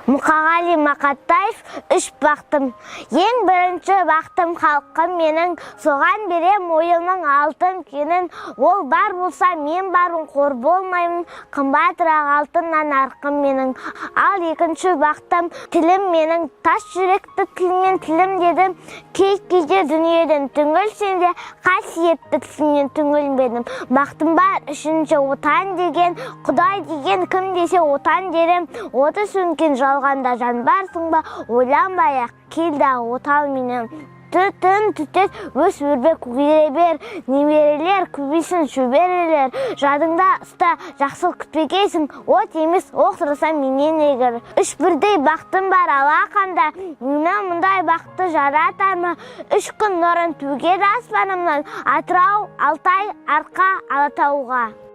Мұқағали Мақатаев үш бақтым. Ең бірінші бақтым халқым менің, соған берем ойымның алтын кенін. Ол бар болса мен бармын, қор болмаймын, қымбатырақ алтыннан арқым менің. Ал екінші бақтым тілім менің, тас жүректі тілмен тілім дедім. Кей-кейде дүниеден түңілсем де, қасиетті тілмен түңілмедім. Бақтым бар үшінші отан деген, Құдай деген кім десе отан дерем. Оты сөнген жалғанда жан барсың ба, ойланбай-ақ келді отал менен. Түтін түтет өс өрбек көре бер, немерелер көбейсін шөберелер. Жадыңда ұста жақсылық күтпегейсің, от емес оқтырсам менен егер. Үш бірдей бақтым бар алақанда, мені мұндай бақты жаратар ма? Үш күн нұрын төгер аспанымнан, Атырау, Алтай, Арқа, Алатауға.